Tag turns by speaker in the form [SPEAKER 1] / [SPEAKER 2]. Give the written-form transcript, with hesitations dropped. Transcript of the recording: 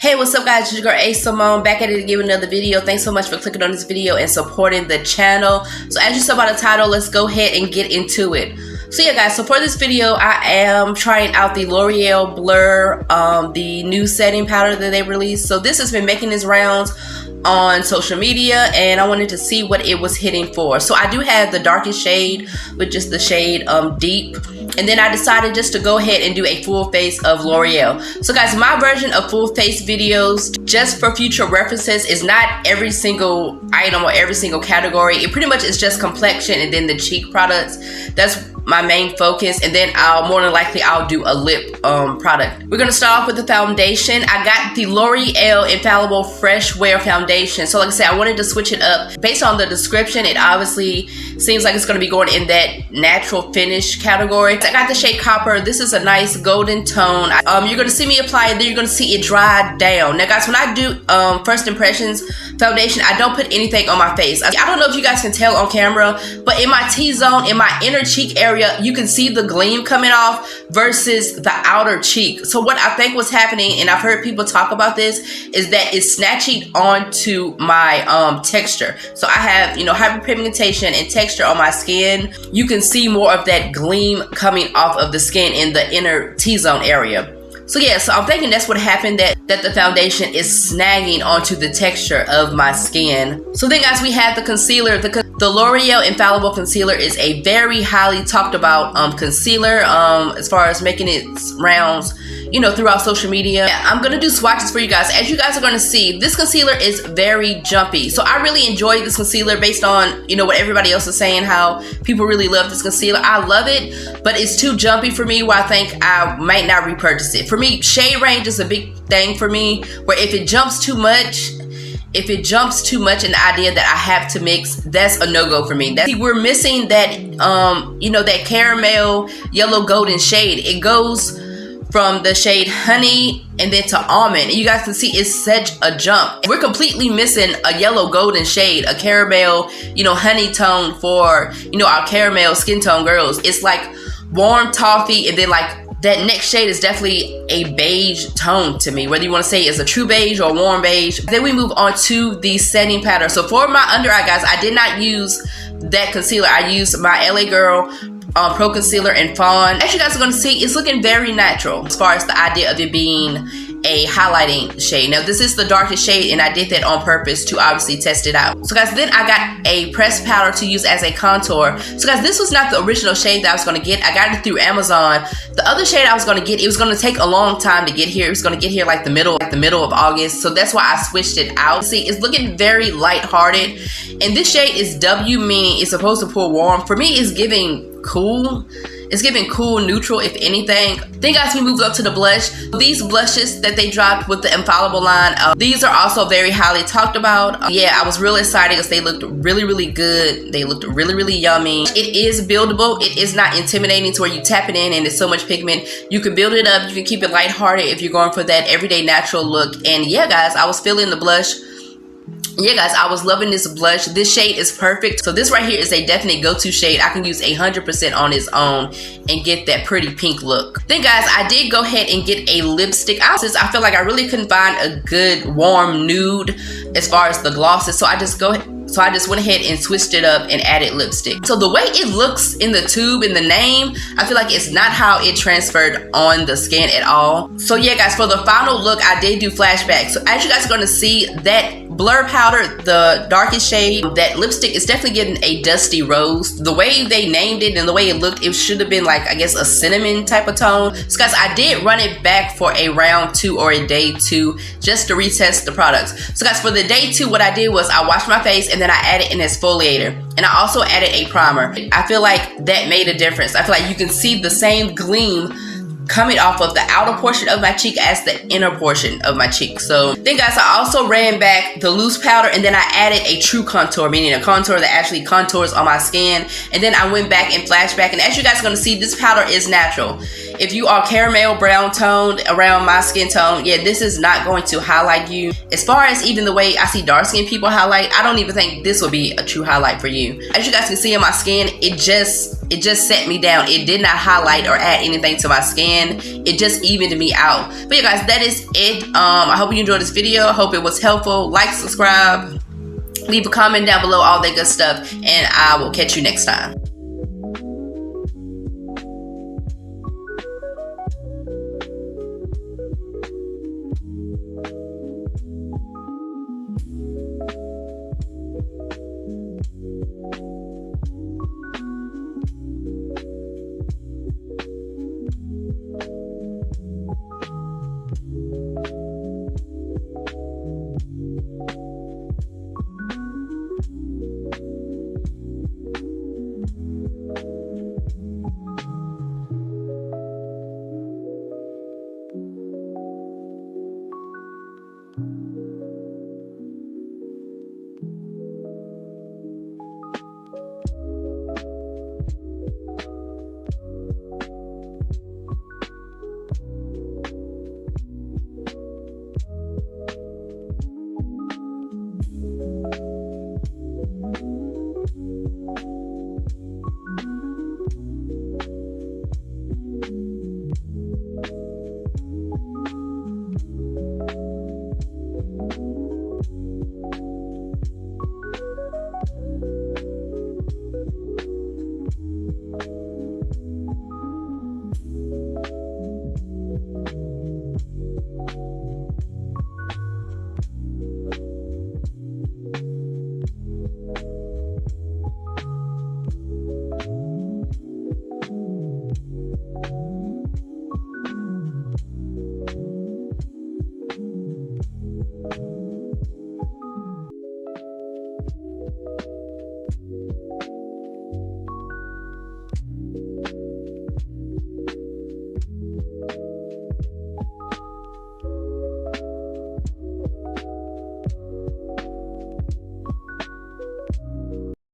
[SPEAKER 1] Hey, what's up guys, it's your girl 𝐒𝐿 back at it to give another video. Thanks so much for clicking on this video and supporting the channel. So as you saw by the title, let's go ahead and get into it. So yeah guys, so for this video I am trying out the L'Oreal Blur, the new setting powder that they released. So this has been making its rounds on social media and I wanted to see what it was hitting for. So I do have the darkest shade, with just the shade Deep, and then I decided just to go ahead and do a full face of L'Oreal. So guys, my version of full face videos, just for future references, is not every single item or every single category. It pretty much is just complexion and then the cheek products. That's my main focus, and then more than likely I'll do a lip product. We're gonna start off with the foundation. I got the L'Oreal Infallible Fresh Wear Foundation. So like I said, I wanted to switch it up. Based on the description, it obviously seems like it's gonna be going in that natural finish category. I got the shade Copper. This is a nice golden tone. You're gonna see me apply it, then you're gonna see it dry down. Now guys, when I do first impressions foundation, I don't put anything on my face. I don't know if you guys can tell on camera, but in my T-zone, in my inner cheek area, you can see the gleam coming off versus the outer cheek. So what I think was happening, and I've heard people talk about this, is that it's snatching onto my texture. So I have, you know, hyperpigmentation and texture on my skin. You can see more of that gleam coming off of the skin in the inner T-zone area. So yeah, so I'm thinking that's what happened, that the foundation is snagging onto the texture of my skin. So then guys, we have the concealer. The L'Oreal Infallible Concealer is a very highly talked about concealer as far as making its rounds, you know, throughout social media. I'm gonna do swatches for you guys. As you guys are gonna see, this concealer is very jumpy. So I really enjoy this concealer based on, you know, what everybody else is saying, how people really love this concealer. I love it, but it's too jumpy for me where I think I might not repurchase it. For me, shade range is a big thing for me, where if it jumps too much in the idea that I have to mix, that's a no-go for me. See, we're missing that, you know, that caramel yellow golden shade. It goes from the shade Honey and then to Almond. And you guys can see it's such a jump. We're completely missing a yellow golden shade, a caramel, you know, honey tone for, you know, our caramel skin tone girls. It's like warm toffee, and then like that next shade is definitely a beige tone to me, whether you want to say it's a true beige or warm beige. Then we move on to the setting powder. So for my under eye, guys, I did not use that concealer. I used my LA Girl Pro Concealer in Fawn. As you guys are going to see, it's looking very natural as far as the idea of it being a highlighting shade. Now this is the darkest shade, and I did that on purpose to obviously test it out. So guys, then I got a pressed powder to use as a contour. So guys, this was not the original shade that I was going to get. I got it through Amazon. The other shade I was going to get, it was going to take a long time to get here. It was going to get here like the middle of August. So that's why I switched it out. See, it's looking very lighthearted, and this shade is W, meaning it's supposed to pull warm. For me, it's giving cool. It's giving cool neutral, if anything. Then guys, we moved up to the blush. These blushes that they dropped with the Infallible line, these are also very highly talked about. Yeah, I was really excited because they looked really good. They looked really yummy. It is buildable. It is not intimidating to where you tap it in and it's so much pigment. You can build it up. You can keep it lighthearted if you're going for that everyday natural look. And yeah guys, I was feeling the blush. Yeah guys, I was loving this blush. This shade is perfect. So this right here is a definite go-to shade. I can use 100% on its own and get that pretty pink look. Then guys, I did go ahead and get a lipstick. Since I feel like I really couldn't find a good warm nude as far as the glosses, so I just went ahead and switched it up and added lipstick. So the way it looks in the tube, in the name, I feel like it's not how it transferred on the skin at all. So yeah guys, for the final look, I did do flashback. So as you guys are going to see, that Blur powder, the darkest shade, that lipstick is definitely getting a dusty rose. The way they named it and the way it looked, it should have been like, I guess, a cinnamon type of tone. So guys, I did run it back for a round 2 or a day 2 just to retest the products. So guys, for the day 2, what I did was I washed my face and then I added an exfoliator, and I also added a primer. I feel like that made a difference. I feel like you can see the same gleam coming off of the outer portion of my cheek as the inner portion of my cheek. So then guys, I also ran back the loose powder, and then I added a true contour, meaning a contour that actually contours on my skin. And then I went back and flashback, and as you guys are going to see, this powder is natural. If you are caramel brown toned around my skin tone, yeah, this is not going to highlight you. As far as even the way I see dark skinned people highlight, I don't even think this will be a true highlight for you. As you guys can see on my skin, it it just set me down. It did not highlight or add anything to my skin. It just evened me out. But yeah guys, that is it. I hope you enjoyed this video. I hope it was helpful. Like, subscribe, leave a comment down below, all that good stuff, and I will catch you next time.